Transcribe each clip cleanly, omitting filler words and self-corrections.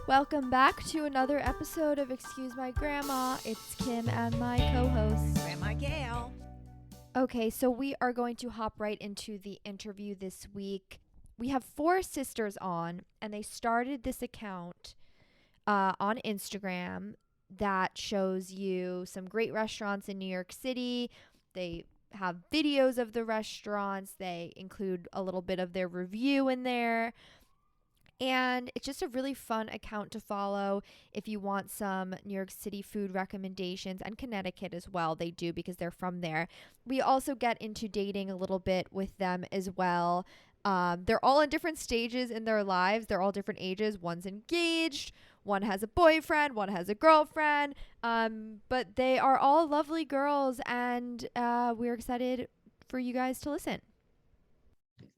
Welcome back to another episode of Excuse My Grandma. It's Kim and my co-host, Grandma Gail. Okay, so we are going to hop right into the interview this week. We have 4 sisters on, and they started this account on Instagram that shows you some great restaurants in New York City. They have videos of the restaurants. They include a little bit of their review in there. And it's just a really fun account to follow if you want some New York City food recommendations, and Connecticut as well. They do because they're from there. We also get into dating a little bit with them as well. They're all in different stages in their lives. They're all different ages. One's engaged, one has a boyfriend, one has a girlfriend. But they are all lovely girls, and we're excited for you guys to listen.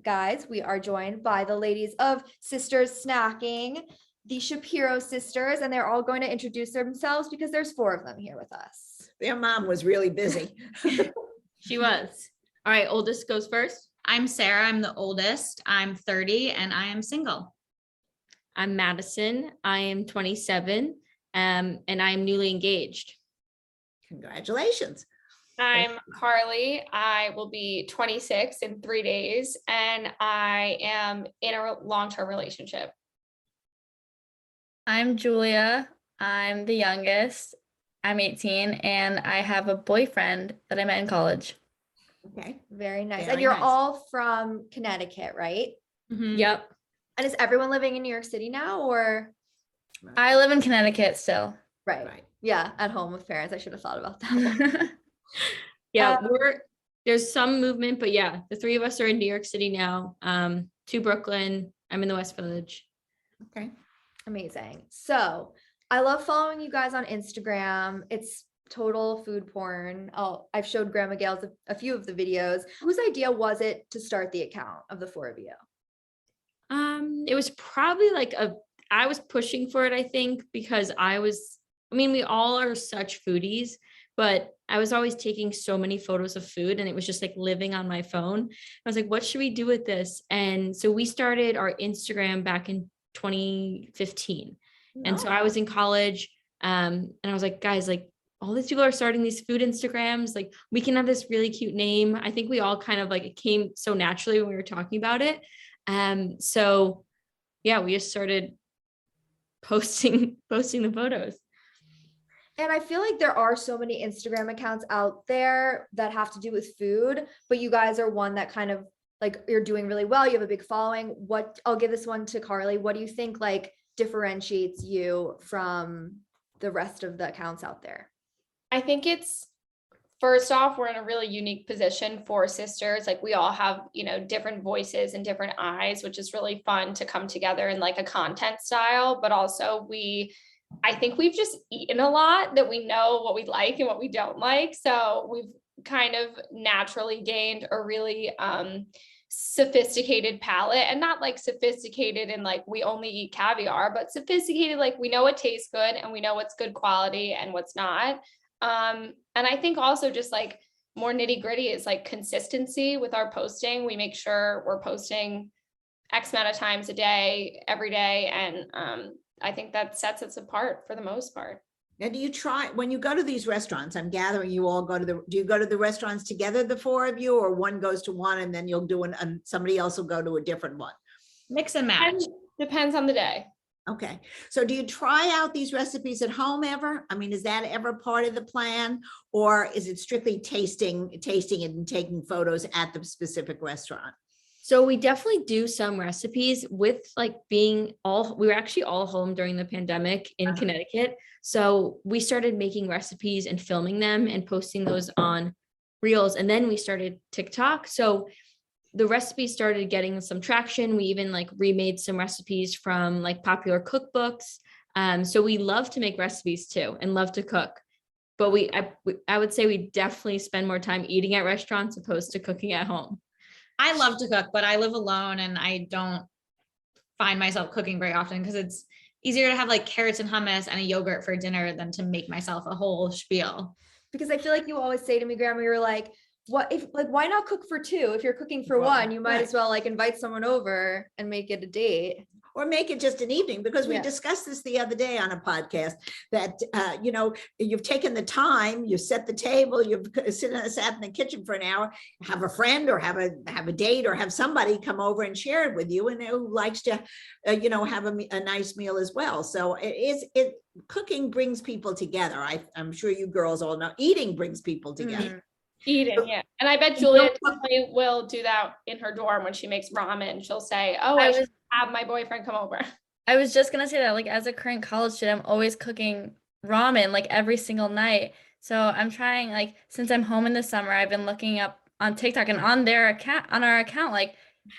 Guys, we are joined by the ladies of Sistersnacking, the Shapiro sisters, and they're all going to introduce themselves because there's 4 of them here with us. Their mom was really busy. She was. All right, oldest goes first. I'm Sarah. I'm the oldest. I'm 30 and I am single. I'm Madison. I am 27 and I am newly engaged. Congratulations. I'm Carly. I will be 26 in 3 days, and I am in a long-term relationship. I'm Julia. I'm the youngest. I'm 18 and I have a boyfriend that I met in college. Okay. Very nice. Very And you're nice. all from Connecticut, right? Yep. And is everyone living in New York City now, or? I live in Connecticut still. Right. Yeah, at home with parents. I should have thought about that one. Yeah, there's some movement, but yeah, the 3 of us are in New York City now. To Brooklyn. I'm in the West Village. Okay. Amazing. So I love following you guys on Instagram. It's total food porn. I've showed Grandma Gail's a few of the videos. Whose idea was it to start the account of the 4 of you? It was probably I was pushing for it, I think, because we all are such foodies, but I was always taking so many photos of food and it was just like living on my phone. I was like, what should we do with this? And so we started our Instagram back in 2015. And so I was in college and I was like, guys, like all these people are starting these food Instagrams. Like we can have this really cute name. I think we all kind of it came so naturally when we were talking about it. So yeah, we just started posting the photos. And I feel like there are so many Instagram accounts out there that have to do with food, but you guys are one that kind of you're doing really well. You have a big following. I'll give this one to Carly. What do you think differentiates you from the rest of the accounts out there? I think it's, first off, we're in a really unique position for sisters. Like we all have, different voices and different eyes, which is really fun to come together in a content style, but also I think we've just eaten a lot that we know what we like and what we don't like. So we've kind of naturally gained a really sophisticated palate, and not sophisticated in we only eat caviar, but sophisticated, we know what tastes good and we know what's good quality and what's not. And I think also just more nitty gritty is consistency with our posting. We make sure we're posting X amount of times a day, every day. And I think that sets us apart for the most part. Now, do you try, when you go to these restaurants, I'm gathering you all do you go to the restaurants together, the 4 of you, or one goes to one and then you'll do and somebody else will go to a different one? Mix and match. Depends on the day. Okay. So do you try out these recipes at home ever? I mean, is that ever part of the plan, or is it strictly tasting it and taking photos at the specific restaurant? So we definitely do some recipes with we were actually all home during the pandemic in Connecticut. So we started making recipes and filming them and posting those on Reels. And then we started TikTok. So the recipes started getting some traction. We even remade some recipes from popular cookbooks. So we love to make recipes too and love to cook. But I would say we definitely spend more time eating at restaurants opposed to cooking at home. I love to cook, but I live alone and I don't find myself cooking very often because it's easier to have carrots and hummus and a yogurt for dinner than to make myself a whole spiel. Because I feel like you always say to me, Grandma, you're like, what if why not cook for 2? If you're cooking for 1, you might as well invite someone over and make it a date. Or make it just an evening, because we Yeah. discussed this the other day on a podcast that, you've taken the time, you set the table, you've sat in the kitchen for an hour, have a friend or have a date or have somebody come over and share it with you, and who likes to, have a nice meal as well. So cooking brings people together. I'm sure you girls all know, eating brings people together. Eating, yeah. And I bet Julia definitely will do that in her dorm when she makes ramen. She'll say, "Oh, I should have my boyfriend come over." I was just gonna say that, like, as a current college student, I'm always cooking ramen like every single night. So I'm trying, like, since I'm home in the summer, I've been looking up on TikTok and on our account, like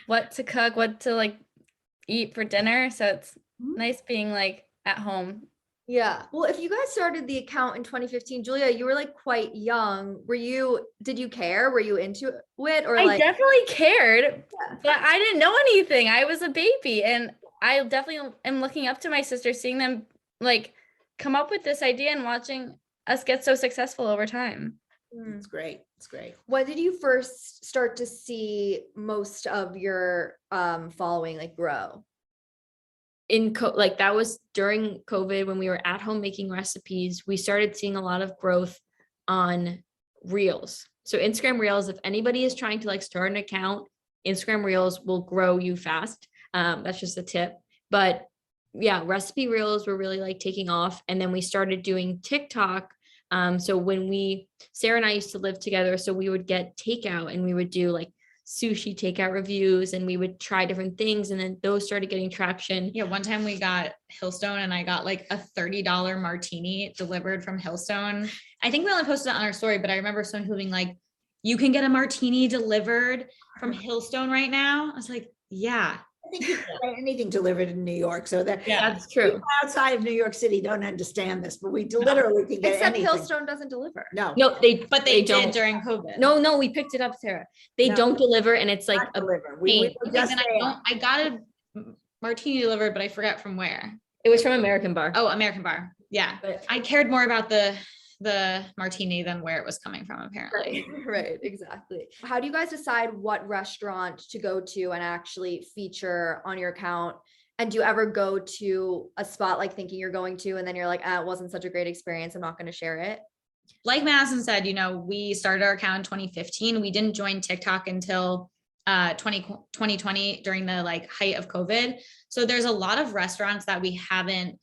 what to cook, what to like eat for dinner. So it's nice being like at home. Yeah. Well, if you guys started the account in 2015, Julia, you were like quite young. Did you care? Were you into it, or I definitely cared, but I didn't know anything. I was a baby, and I definitely am looking up to my sisters, seeing them like come up with this idea and watching us get so successful over time. It's great. It's great. When did you first start to see most of your following like grow? Like that was during COVID when we were at home making recipes. We started seeing a lot of growth on Reels. So Instagram Reels, if anybody is trying to like start an account, Instagram Reels will grow you fast. That's just a tip. But yeah, recipe Reels were really like taking off. And then we started doing TikTok. So when Sarah and I used to live together, so we would get takeout and we would do like sushi takeout reviews, and we would try different things, and then those started getting traction. Yeah, one time we got Hillstone and I got like a $30 martini delivered from Hillstone. I think we only posted it on our story, but I remember some people being like, "You can get a martini delivered from Hillstone right now." I was like, yeah. I think you can get anything delivered in New York, so that That's true. people outside of New York City don't understand this, but we literally can get Except anything. Hillstone doesn't deliver. No, No, They did don't. during COVID. No, we picked it up, Sarah. They No. don't deliver, and it's like not a deliver. We pain. were Okay, just then there. I got a martini delivered, but I forgot from where. it was from American Bar. Oh, American Bar. Yeah. But I cared more about the martini than where it was coming from, apparently. Right, exactly. How do you guys decide what restaurant to go to and actually feature on your account? And do you ever go to a spot like thinking you're going to, and then you're like, it wasn't such a great experience, I'm not going to share it? Like Madison said, we started our account in 2015. We didn't join TikTok until 2020 during the like height of COVID. So there's a lot of restaurants that we haven't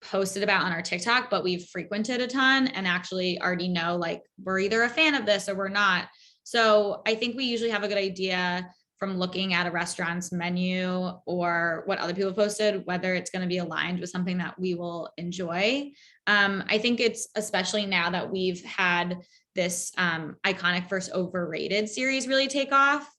posted about on our TikTok, but we've frequented a ton and actually already know like we're either a fan of this or we're not. So I think we usually have a good idea from looking at a restaurant's menu or what other people posted, whether it's going to be aligned with something that we will enjoy. I think it's especially now that we've had this iconic versus overrated series really take off.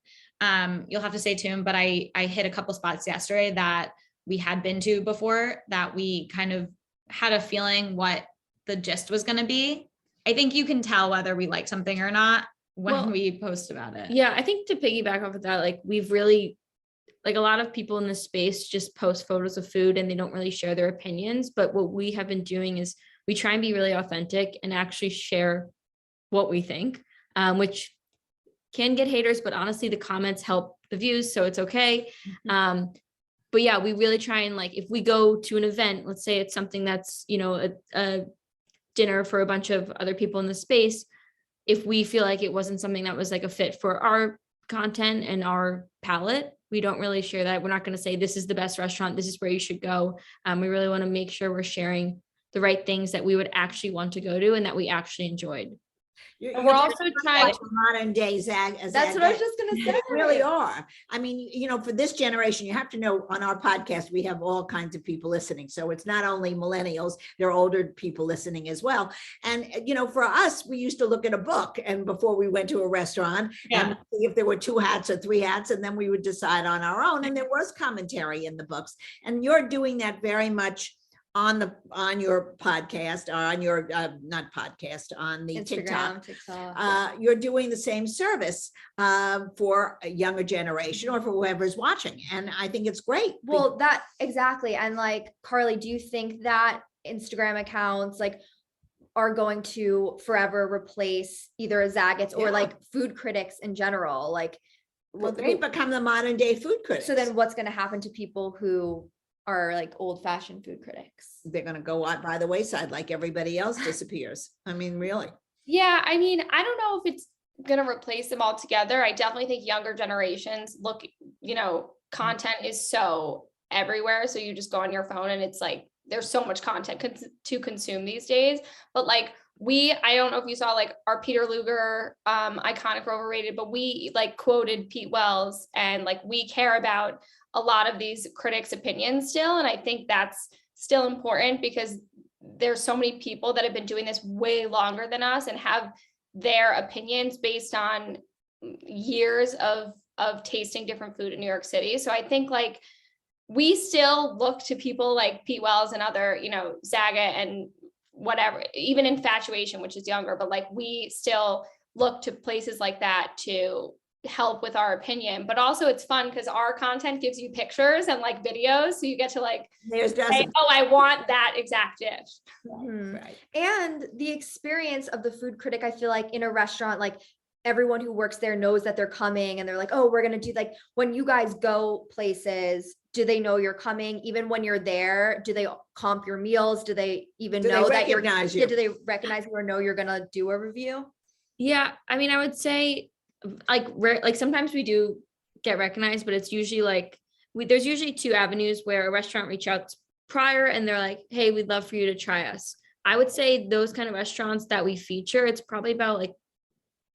You'll have to stay tuned, but I hit a couple spots yesterday that we had been to before that we kind of had a feeling what the gist was going to be. I think you can tell whether we like something or not when we post about it. Yeah, I think to piggyback off of that, like we've really, like a lot of people in this space just post photos of food and they don't really share their opinions. But what we have been doing is we try and be really authentic and actually share what we think, which can get haters, but honestly, the comments help the views, so it's okay. But yeah, we really try and like, if we go to an event, let's say it's something that's, a dinner for a bunch of other people in the space. If we feel like it wasn't something that was like a fit for our content and our palate, we don't really share that. We're not going to say this is the best restaurant, this is where you should go. We really want to make sure we're sharing the right things that we would actually want to go to and that we actually enjoyed. We're also trying to modern day Zag. That's what I was just gonna say. They really are. I mean, for this generation, you have to know on our podcast, we have all kinds of people listening. So it's not only millennials, there are older people listening as well. And, for us, we used to look at a book and before we went to a restaurant and see if there were 2 hats or 3 hats, and then we would decide on our own. And there was commentary in the books. And you're doing that very much on your podcast, or on your not podcast, on the Instagram, TikTok. You're doing the same service for a younger generation or for whoever's watching, and I think it's great. Well, that exactly. And like, Carly, do you think that Instagram accounts like are going to forever replace either Zagat's or like food critics in general? Like, Well, they become the modern day food critics. So then what's going to happen to people who are like old fashioned food critics? They're going to go out by the wayside like everybody else disappears. I mean, really. Yeah, I mean, I don't know if it's going to replace them altogether. I definitely think younger generations look, content is so everywhere. So you just go on your phone and it's like, there's so much content to consume these days. But like I don't know if you saw like our Peter Luger iconic or overrated, but we like quoted Pete Wells, and like we care about a lot of these critics' opinions still. And I think that's still important because there's so many people that have been doing this way longer than us and have their opinions based on years of tasting different food in New York City. So I think like we still look to people like Pete Wells and other, Zaga and whatever, even Infatuation, which is younger, but like we still look to places like that to help with our opinion. But also it's fun because our content gives you pictures and like videos, so you get to like say, oh, I want that exact dish. Mm-hmm. Right. And the experience of the food critic, I feel like in a restaurant, like everyone who works there knows that they're coming and they're like, oh, we're going to do, like when you guys go places, do they know you're coming? Even when you're there, do they comp your meals? Do they even know that you're, do they recognize you or know you're going to do a review? Yeah. I mean, I would say like sometimes we do get recognized, but it's usually like there's usually two avenues where a restaurant reach out prior and they're like, hey, we'd love for you to try us. I would say those kind of restaurants that we feature, it's probably about like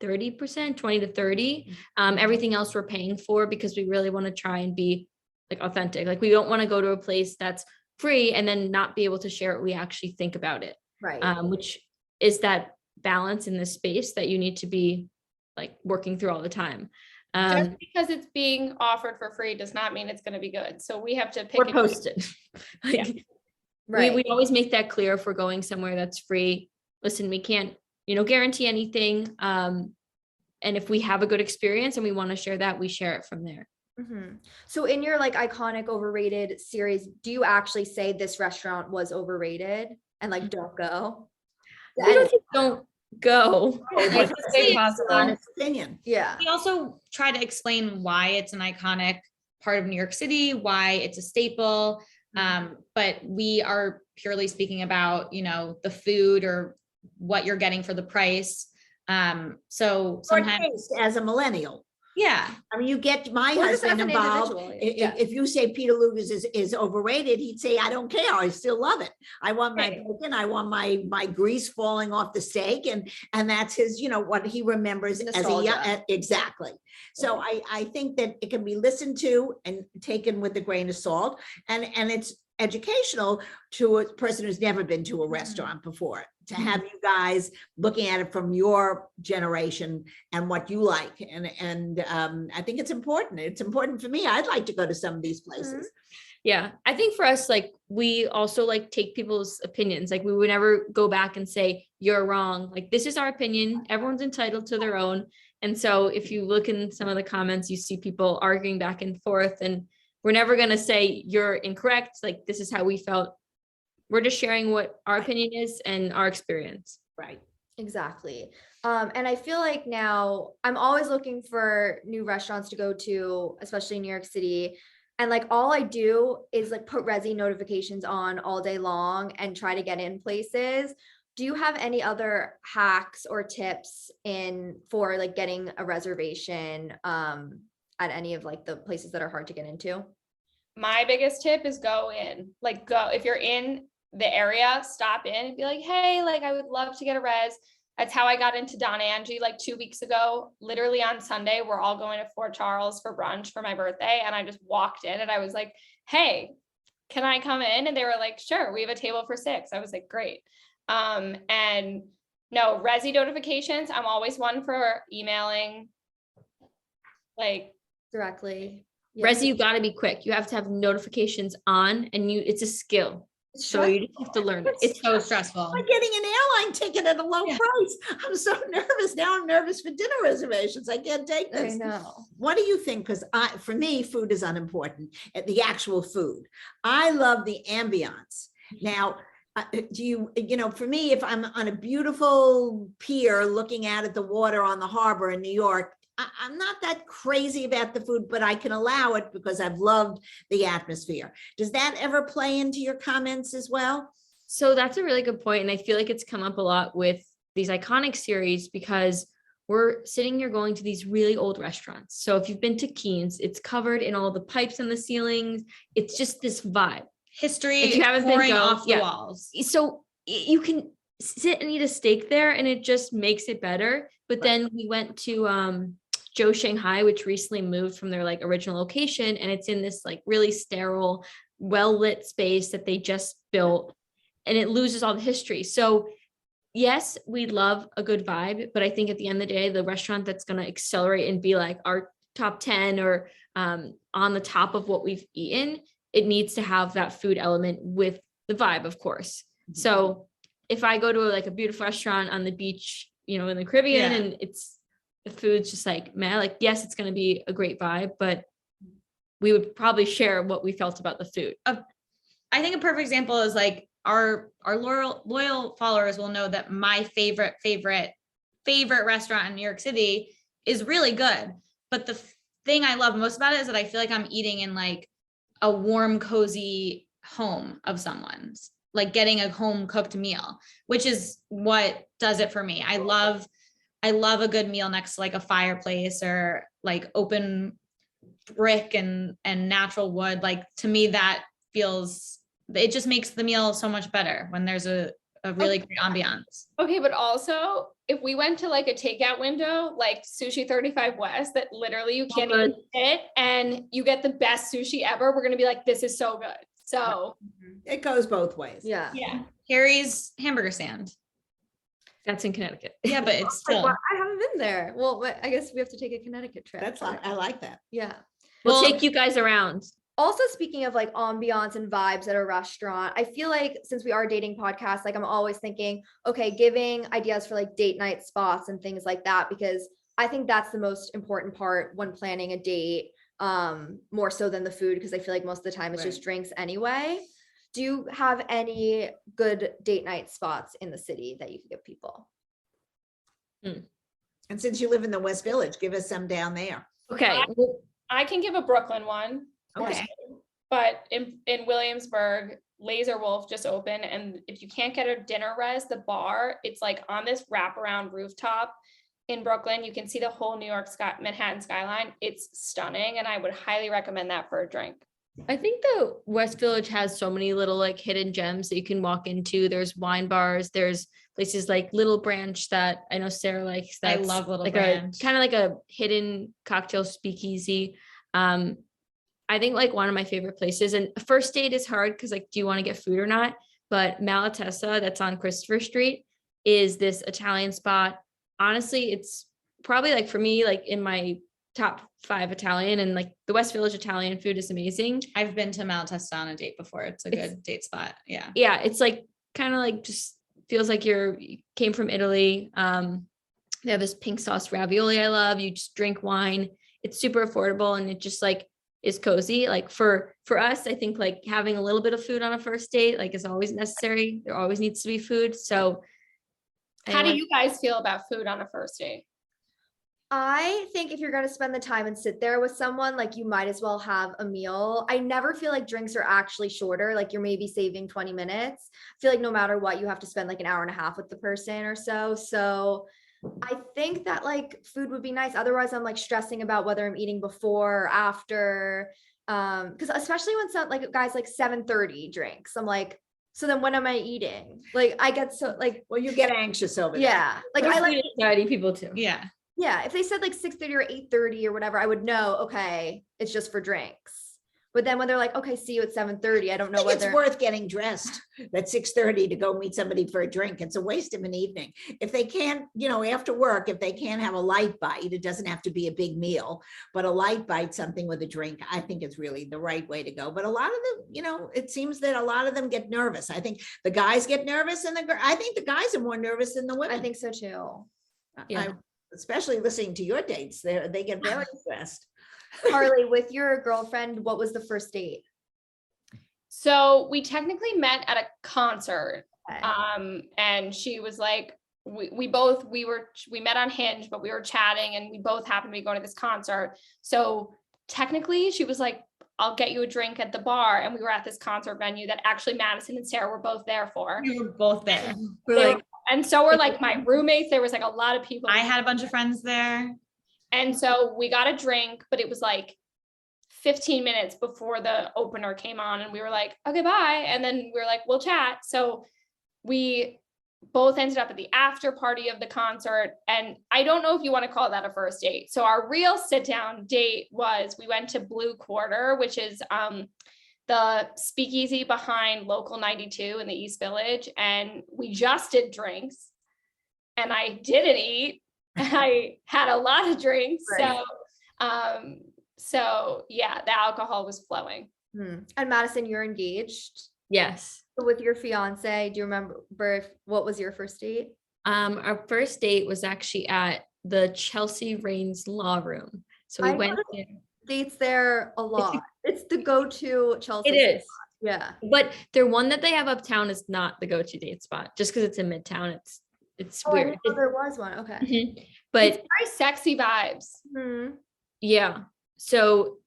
30%, 20 to 30. Everything else we're paying for because we really want to try and be like authentic. Like we don't want to go to a place that's free and then not be able to share what we actually think about it. Right. Which is that balance in this space that you need to be like working through all the time. Just because it's being offered for free does not mean it's going to be good. So we have to pick or post it. Yeah. Right. We always make that clear if we're going somewhere that's free. Listen, we can't, guarantee anything. And if we have a good experience and we want to share that, we share it from there. Mm-hmm. So in your like iconic overrated series, do you actually say this restaurant was overrated and like don't go? We don't go. Honest opinion. Yeah. We also try to explain why it's an iconic part of New York City, why it's a staple. But we are purely speaking about, the food or what you're getting for the price. So sometimes as a millennial. Yeah. I mean, you get my husband involved. If you say Peter Luger's is overrated, he'd say, I don't care. I still love it. I want my bacon. I want my grease falling off the steak. And that's his, what he remembers as a young, exactly. So I think that it can be listened to and taken with a grain of salt. And it's educational to a person who's never been to a restaurant before, to have you guys looking at it from your generation and what you like. And I think it's important. It's important for me. I'd like to go to some of these places. Yeah. I think for us, like we also like take people's opinions. Like we would never go back and say, you're wrong. Like this is our opinion. Everyone's entitled to their own. And so if you look in some of the comments, you see people arguing back and forth, and we're never going to say you're incorrect. Like, this is how we felt. We're just sharing what our opinion is and our experience. Right. Exactly. And I feel like now I'm always looking for new restaurants to go to, especially in New York City. And like, all I do is like put Resi notifications on all day long and try to get in places. Do you have any other hacks or tips for like getting a reservation, at any of like the places that are hard to get into? My biggest tip is go in, like if you're in the area, stop in and be like, hey, like I would love to get a res. That's how I got into Don Angie like 2 weeks ago. Literally on Sunday, we're all going to Fort Charles for brunch for my birthday. And I just walked in and I was like, hey, can I come in? And they were like, sure, we have a table for 6. I was like, great. And no, Resi notifications. I'm always one for emailing. Like, Directly. Yeah. Resi, you got to be quick. You have to have notifications on, and it's a skill. So you just have to learn it. It's so stressful. Like getting an airline ticket at a low price. I'm so nervous. Now I'm nervous for dinner reservations. I can't take this. I know. What do you think? Because for me, food is unimportant. The actual food. I love the ambiance. Now, for me, if I'm on a beautiful pier looking out at the water on the harbor in New York, I'm not that crazy about the food, but I can allow it because I've loved the atmosphere. Does that ever play into your comments as well? So that's a really good point. And I feel like it's come up a lot with these iconic series because we're sitting here going to these really old restaurants. So if you've been to Keen's, it's covered in all the pipes on the ceilings. It's just this vibe. History If you haven't been, pouring go. off the Yeah. walls. So you can sit and eat a steak there and it just makes it better. But Right. then we went to Joe Shanghai, which recently moved from their like original location. And it's in this like really sterile, well-lit space that they just built, and it loses all the history. So yes, we love a good vibe, but I think at the end of the day, the restaurant that's going to accelerate and be like our top 10 or on the top of what we've eaten, it needs to have that food element with the vibe, of course. So if I go to like a beautiful restaurant on the beach, you know, in the Caribbean, Yeah. and it's the food's just like, man, like, yes, it's going to be a great vibe, but we would probably share what we felt about the food. I think a perfect example is like our loyal followers will know that my favorite restaurant in New York City is really good. But the thing I love most about it is that I feel like I'm eating in like a warm, cozy home of someone's, like getting a home cooked meal, which is what does it for me. I love a good meal next to like a fireplace or like open brick and natural wood. Like to me, that feels, it just makes the meal so much better when there's a really great ambiance. Okay, but also if we went to like a takeout window, like Sushi 35 West, that literally you can't even sit and you get the best sushi ever, we're gonna be like, this is so good. So It goes both ways. Yeah. yeah. Harry's hamburger stand. That's in Connecticut. Yeah, but it's still. Well, I haven't been there. Well, I guess we have to take a Connecticut trip. That's I like that. Yeah. We'll Well- take you guys around. Also, speaking of like ambiance and vibes at a restaurant, I feel like since we are a dating podcast, like I'm always thinking, okay, giving ideas for like date night spots and things like that, because I think that's the most important part when planning a date, more so than the food, because I feel like most of the time it's just Right. drinks anyway. Do you have any good date night spots in the city that you could give people? And since you live in the West Village, give us some down there. Okay. I can give a Brooklyn one. Okay. But in Williamsburg, Laser Wolf just opened, and if you can't get a dinner res, the bar, it's like on this wraparound rooftop in Brooklyn. You can see the whole Manhattan skyline. It's stunning, and I would highly recommend that for a drink. I think the West Village has so many little like hidden gems that you can walk into. There's wine bars, there's places like Little Branch that I know Sarah likes. I That's love Little like Branch. a kind of like a hidden cocktail speakeasy. I think like one of my favorite places, and a first date is hard because like, do you want to get food or not? But Malatesta, that's on Christopher Street, is this Italian spot. Honestly, it's probably like for me, like in my top 5 Italian, and like the West Village Italian food is amazing. I've been to Malatesta on a date before. It's a good date spot. Yeah. Yeah, it's like kind of like just feels like you came from Italy. They have this pink sauce ravioli I love. You just drink wine. It's super affordable and it just like is cozy. Like for us, I think like having a little bit of food on a first date like is always necessary. There always needs to be food. So How do you guys feel about food on a first date? I think if you're going to spend the time and sit there with someone, like you might as well have a meal. I never feel like drinks are actually shorter. Like you're maybe saving 20 minutes. I feel like no matter what, you have to spend like an hour and a half with the person or so. So I think that like food would be nice. Otherwise I'm like stressing about whether I'm eating before or after. Because especially when some like guys like 7:30 drinks, I'm like, so then when am I eating? Like I get so like, Well, you get anxious over there. yeah, like I like, anxiety people too. Yeah. yeah, if they said like 6:30 or 8:30 or whatever, I would know, okay, it's just for drinks. But then when they're like, okay, see you at 7:30, I don't know I think it's whether worth getting dressed at 6:30 to go meet somebody for a drink. It's a waste of an evening. If they can't, after work, if they can't have a light bite, it doesn't have to be a big meal, but a light bite, something with a drink, I think is really the right way to go. But a lot of them, it seems that a lot of them get nervous. I think the guys get nervous and I think the guys are more nervous than the women. I think so too. Yeah. Especially listening to your dates, they get very stressed. Carly, with your girlfriend, what was the first date? So we technically met at a concert. Okay. And she was like we met on Hinge, but we were chatting and we both happened to be going to this concert. So technically she was like, I'll get you a drink at the bar. And we were at this concert venue that actually Madison and Sarah were both there for. We were both there. And so were like my roommates. There was like a lot of people. I had a bunch of friends there. And so we got a drink, but it was like 15 minutes before the opener came on and we were like, okay, bye. And then we were like, we'll chat. So we both ended up at the after party of the concert. And I don't know if you want to call that a first date. So our real sit down date was we went to Blue Quarter, which is the speakeasy behind Local 92 in the East Village. And we just did drinks and I didn't eat. I had a lot of drinks. Right. So yeah, the alcohol was flowing. And Madison, you're engaged Yes. with your fiance. Do you remember what was your first date? Our first date was actually at the Chelsea Raines Law Room. So we I went go there. Dates there a lot. It's the go-to Chelsea. It is. Yeah. But their one that they have uptown is not the go-to date spot. Just because it's in Midtown, it's Oh, I weird. didn't know there was one. Okay. Mhm. But It's very sexy vibes. yeah. So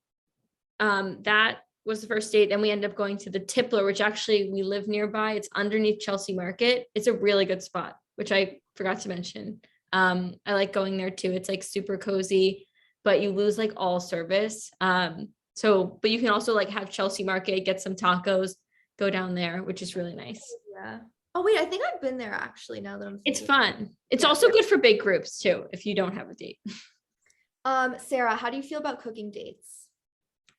that was the first date. Then we ended up going to the Tippler, which actually we live nearby. It's underneath Chelsea Market. It's a really good spot, which I forgot to mention. I like going there too. It's like super cozy, but you lose like all service. But you can also like have Chelsea Market, get some tacos, go down there, which is really nice. Yeah. Oh wait, I think I've been there actually now that I'm It's thinking. fun. It's also good for big groups too, if you don't have a date. Sarah, how do you feel about cooking dates?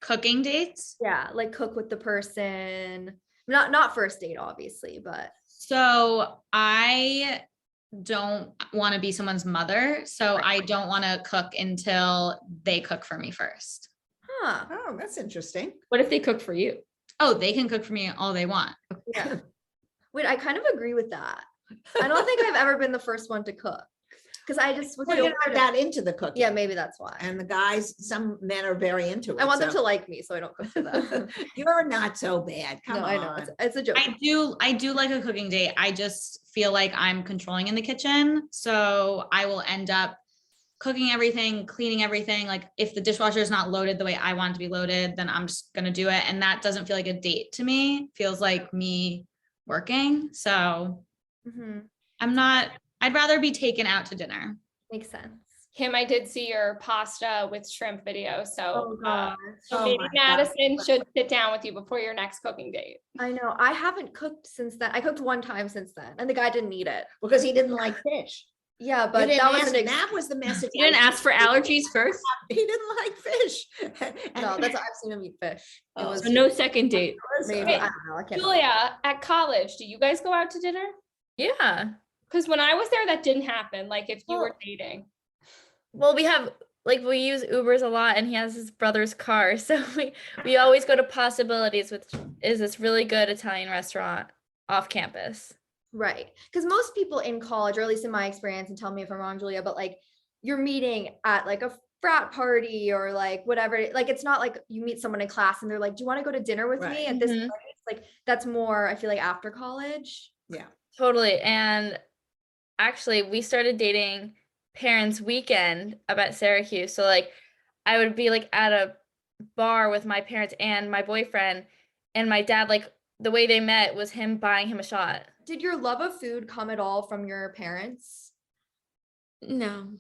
Cooking dates. Yeah, like cook with the person. Not first date, obviously, but So I don't want to be someone's mother. So I don't want to cook until they cook for me first. huh. Oh, that's interesting. What if they cook for you? Oh, they can cook for me all they want. Yeah. Wait, I kind of agree with that. I don't think I've ever been the first one to cook. Because I just would Well, feel you're not weird that into the cooking. Yeah, maybe that's why. And the guys, some men are very into it. I want them so- to like me, so I don't cook for them. You're not so bad. Come No, on. I know. It's a joke. I do like a cooking date. I just feel like I'm controlling in the kitchen. So I will end up cooking everything, cleaning everything. Like if the dishwasher is not loaded the way I want it to be loaded, then I'm just going to do it. And that doesn't feel like a date to me. It feels like me working. So Mhm. I'd rather be taken out to dinner. Makes sense. Kim, I did see your pasta with shrimp video. So, gosh. so Oh maybe my Madison should sit down with you before your next cooking date. I know. I haven't cooked since then. I cooked one time since then, and the guy didn't eat it. Because he didn't like fish. Yeah, You but didn't that was ask- an that was the message. You didn't ask for allergies first? He didn't like fish. no. That's I've seen him eat fish. It Oh. was So no second date. maybe Hey, I don't know. I can't. Julia, at college, do you guys go out to dinner? Yeah. Because when I was there, that didn't happen. Like if you were Well- dating. Well, we use Ubers a lot, and he has his brother's car, so we always go to Possibilities, which is this really good Italian restaurant off campus. Right. Because most people in college, or at least in my experience, and tell me if I'm wrong, Julia, but like you're meeting at like a frat party or like whatever. Like it's not like you meet someone in class and they're like, do you want to go to dinner with me Right. at this Mhm. place? Like that's more, I feel like after college. Totally. And actually, we started dating parents' weekend up at Syracuse. So like I would be like at a bar with my parents and my boyfriend, and my dad, like the way they met was him buying him a shot. Did your love of food come at all from your parents? No.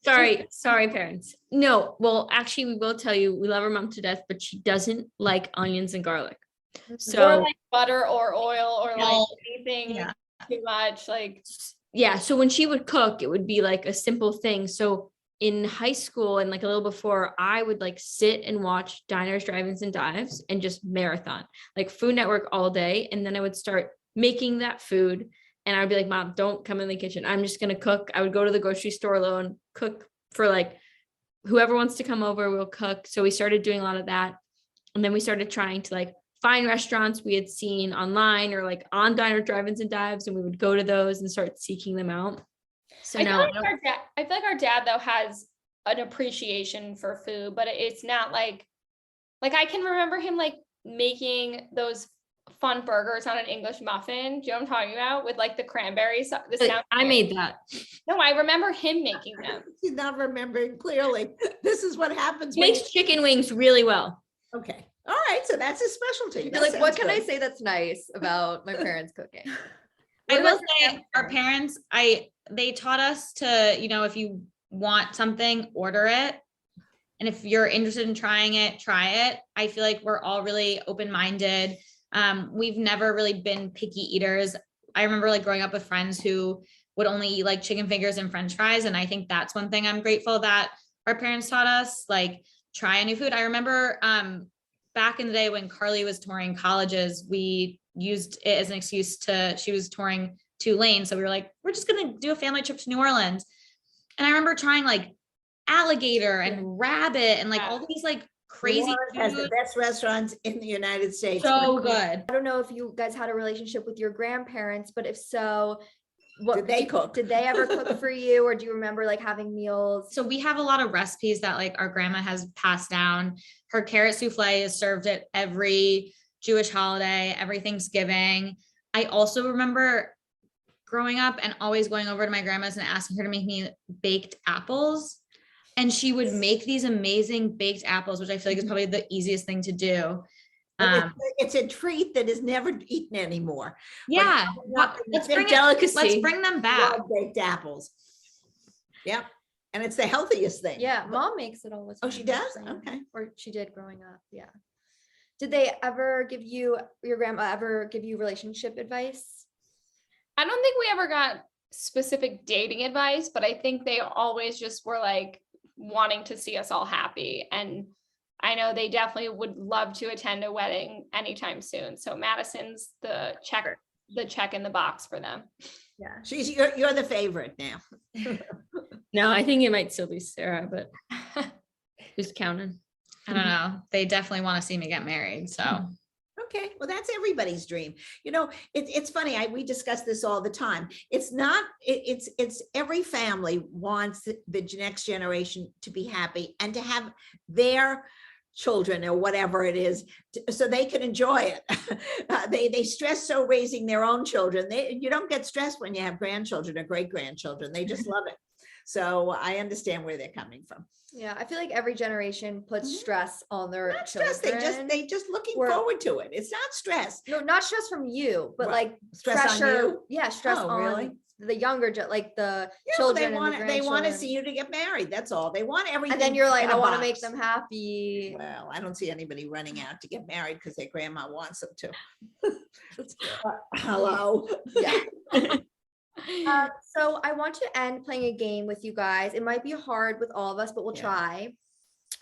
Sorry, parents. No, well, actually, we will tell you, we love our mom to death, but she doesn't like onions and garlic. Or So like butter or oil or like Well, anything yeah. too much. Like yeah, so when she would cook, it would be like a simple thing. So in high school and like a little before, I would like sit and watch Diners, Drive-ins, and Dives and just marathon, like Food Network all day. And then I would start making that food. And I'd be like, Mom, don't come in the kitchen. I'm just going to cook. I would go to the grocery store alone, cook for like whoever wants to come over, we'll cook. So we started doing a lot of that. And then we started trying to like find restaurants we had seen online or like on Diner, Drive-ins, and Dives. And we would go to those and start seeking them out. So I feel now like I feel like our dad though has an appreciation for food, but it's not like I can remember him like making those fun burgers on an English muffin. Do you know what I'm talking about? With like the cranberries. I made that. No, I remember him making them. He's not remembering clearly. This is what happens. He when makes chicken wings really well. Okay. All right. So that's his specialty. You're That like, what sounds can I good. say that's nice about my parents cooking? I What will about your say our parents, they taught us to, if you want something, order it. And if you're interested in trying it, try it. I feel like we're all really open-minded. We've never really been picky eaters. I remember like growing up with friends who would only eat like chicken fingers and French fries. And I think that's one thing I'm grateful that our parents taught us, like try a new food. I remember back in the day when Carly was touring colleges, we used it as an excuse she was touring Tulane. So we were like, we're just going to do a family trip to New Orleans. And I remember trying like alligator and rabbit and like all these like crazy New Orleans has the foods. best restaurants in the United States. So good. I don't know if you guys had a relationship with your grandparents, but if so, what Did they cook? Did they ever cook for you, or do you remember like having meals? So we have a lot of recipes that like our grandma has passed down. Her carrot souffle is served at every Jewish holiday, every Thanksgiving. I also remember growing up and always going over to my grandma's and asking her to make me baked apples. And she would make these amazing baked apples, which I feel like is probably the easiest thing to do. And it's a treat that is never eaten anymore. Yeah, It's let's their bring them back. Love baked apples. Yep. And it's the healthiest thing. Yeah, mom makes it all the time. Oh, she does? so- Okay. Or she did growing up. Yeah. Did they ever give you, your grandma ever give you relationship advice? I don't think we ever got specific dating advice, but I think they always just were like wanting to see us all happy. And I know they definitely would love to attend a wedding anytime soon. So Madison's the check in the box for them. Yeah. You're the favorite now. No, I think it might still be Sarah, but who's counting? I don't know. They definitely want to see me get married. So Okay, well, that's everybody's dream. It's funny. We discuss this all the time. It's not. It's every family wants the next generation to be happy and to have their children or whatever it is, so they can enjoy it. They stress so raising their own children. You don't get stressed when you have grandchildren or great grandchildren. They just love it. So I understand where they're coming from. Yeah, I feel like every generation puts Mhm. stress on their Not children. stress. They just looking Or- forward to it. It's not stress. No, not stress from you, but Right. like Stress on pressure. you? Yeah, stress Oh, on really? the younger, like the Yeah, children. they want and the they want to grandchildren. see you to get married. That's all. They want everything. And then you're like, in a I want to make box. them happy. Well, I don't see anybody running out to get married because their grandma wants them to. Hello. Yeah. So I want to end playing a game with you guys. It might be hard with all of us, but we'll Yeah.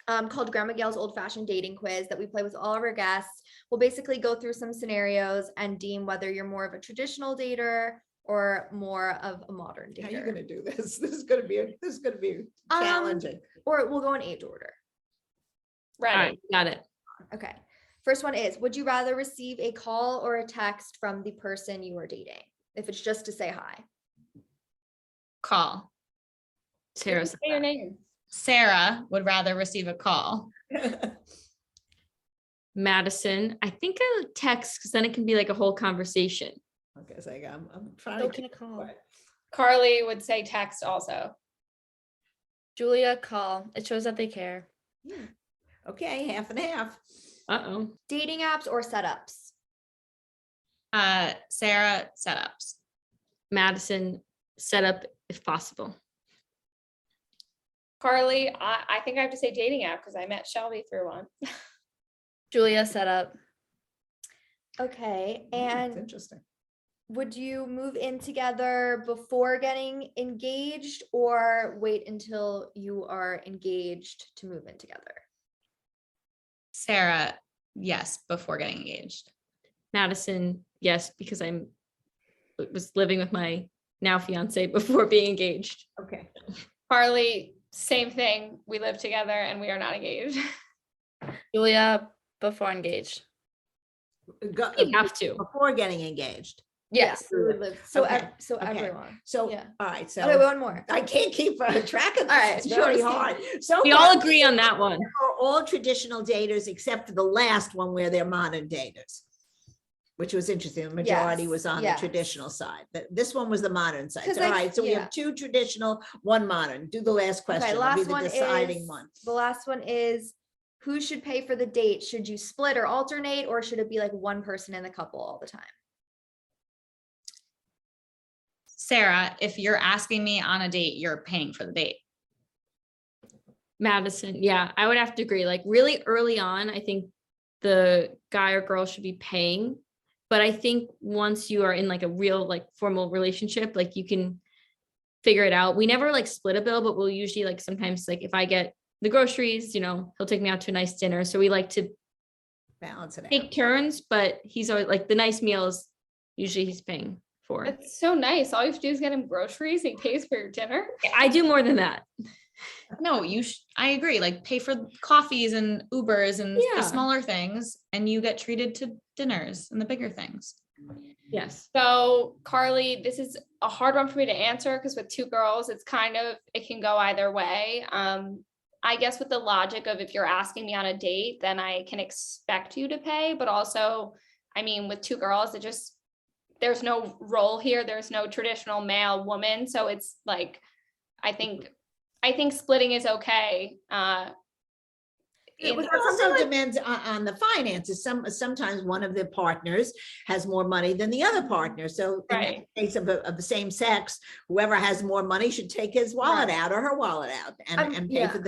try. Called Grandma Gail's Old Fashioned Dating Quiz that we play with all of our guests. We'll basically go through some scenarios and deem whether you're more of a traditional dater or more of a modern How are you dater. gonna do this? This is gonna be challenging. Or we'll go in age order. All Right. right, got it. Okay. First one is, would you rather receive a call or a text from the person you are dating? If it's just to say hi. call. Sarah Say said your that. name. Sarah would rather receive a call. Madison, I think I would text because then it can be like a whole conversation. Okay, so I'm trying to. call. Carly would say text also. Julia, call. It shows that they care. Okay, half and half. Uh-oh. Dating apps or setups? Sarah, setups. Madison, set up if possible. Carly, I think I have to say dating app because I met Shelby through one. Julia, set up. Okay. It's And interesting. would you move in together before getting engaged or wait until you are engaged to move in together? Sarah, yes, before getting engaged. Madison, yes, because was living with my now fiance before being engaged. Okay. Carly, same thing. We live together and we are not engaged. Julia, before engaged. You have to. Before getting engaged. Yes. We would live. So, Okay, so okay. everyone. So, Yeah. all right, so. Okay, one more. I can't keep track of All right, this. It's very sure. hard. So We far, all agree on that one. Are all traditional daters except for the last one where they're modern daters. which was interesting. The majority Yes, was on yes. the traditional side. This one was the modern side. 'Cause All I- right, so we yeah. have 2 traditional, 1 modern. Do the last question. Okay, It'll be last the one deciding is one. the last one is who should pay for the date? Should you split or alternate, or should it be like one person in the couple all the time? Sarah, if you're asking me on a date, you're paying for the date. Madison, yeah, I would have to agree. Like really early on, I think the guy or girl should be paying. But I think once you are in like a real like formal relationship, like you can figure it out. We never like split a bill, but we'll usually like sometimes like if I get the groceries, you know, he'll take me out to a nice dinner. So we like to Balance it out. take turns, but he's always like the nice meals, usually he's paying for. It's so nice. All you have to do is get him groceries. He pays for your dinner. I do more than that. No, I agree. Like pay for coffees and Ubers and Yeah. the smaller things, and you get treated to dinners and the bigger things. Yes. So Carly, this is a hard one for me to answer because with 2 girls, it can go either way. I guess with the logic of if you're asking me on a date, then I can expect you to pay. But also, I mean, with 2 girls, there's no role here. There's no traditional male woman. So it's like, I think splitting is okay. It Was also that something like- depends on the finances. Sometimes one of the partners has more money than the other partner. So in Right. the case of the same sex, whoever has more money should take his wallet Right. out or her wallet out and pay yeah. for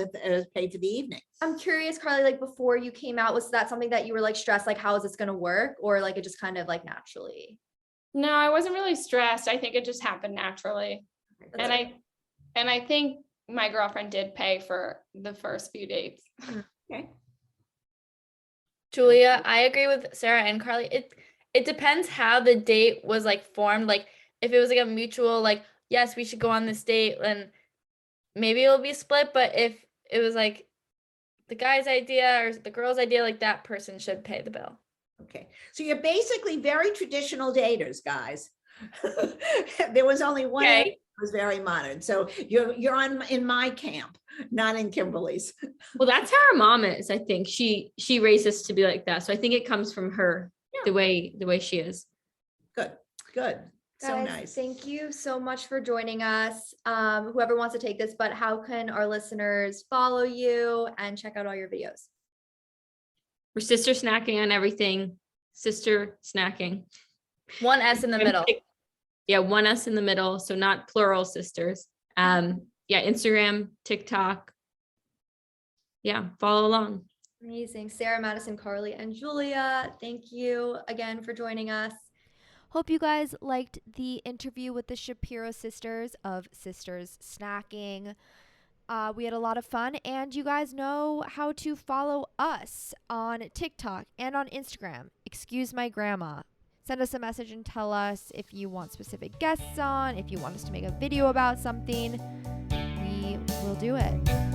pay for the evening. I'm curious, Carly, like before you came out, was that something that you were like stressed, like how is this gonna work? Or like it just kind of like naturally? No, I wasn't really stressed. I think it just happened naturally. And I think my girlfriend did pay for the first few dates. Okay. Julia, I agree with Sarah and Carly. It depends how the date was like formed. Like if it was like a mutual, like, yes, we should go on this date, and maybe it'll be split. But if it was like the guy's idea or the girl's idea, like that person should pay the bill. Okay, so you're basically very traditional daters, guys. There was only one Okay. area that was very modern. So you're in my camp, not in Kimberly's. Well, that's how her mom is. I think she raised us to be like that. So I think it comes from her, the way she is. Good. So Guys, nice. thank you so much for joining us. Whoever wants to take this, but how can our listeners follow you and check out all your videos? We're sister snacking on everything. Sister snacking. One S in the middle. Yeah, 1 S in the middle. So not plural sisters. Yeah, Instagram, TikTok. Yeah, follow along. Amazing. Sarah, Madison, Carly, and Julia, thank you again for joining us. Hope you guys liked the interview with the Shapiro sisters of Sisters Snacking. We had a lot of fun, and you guys know how to follow us on TikTok and on Instagram. Excuse my grandma. Send us a message and tell us if you want specific guests on, if you want us to make a video about something. We will do it.